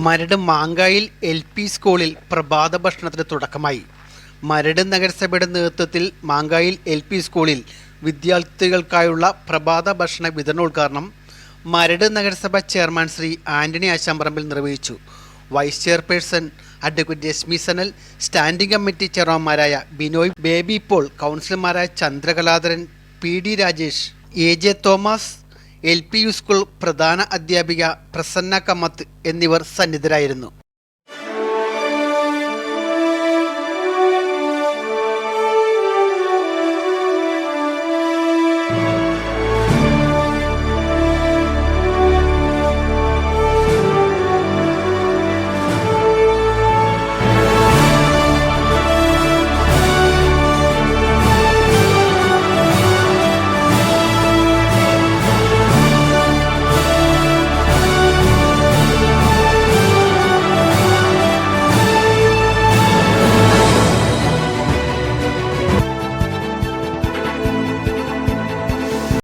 Maradu മാങ്കായിൽ LP സ്കൂളിൽ പ്രഭാത ഭക്ഷണത്തിന് തുടക്കമായി. മരട് നഗരസഭയുടെ നേതൃത്വത്തിൽ മാങ്കായിൽ LP സ്കൂളിൽ വിദ്യാർത്ഥികൾക്കായുള്ള പ്രഭാത ഭക്ഷണ വിതരണോദ്ഘാടനം മരട് നഗരസഭ ചെയർമാൻ ശ്രീ ആന്റണി ആശാമ്പറമ്പിൽ നിർവഹിച്ചു. Vice chairperson advocate Reshmi Sanal, standing committee ചെയർമാൻമാരായ ബിനോയ് ബേബി പോൾ, കൗൺസിലർമാരായ Chandrakaladharan, PD Rajesh, AJ Thomas, LPU school പ്രധാന അധ്യാപിക പ്രസന്ന കമ്മത്ത് എന്നിവർ സന്നിധരായിരുന്നു.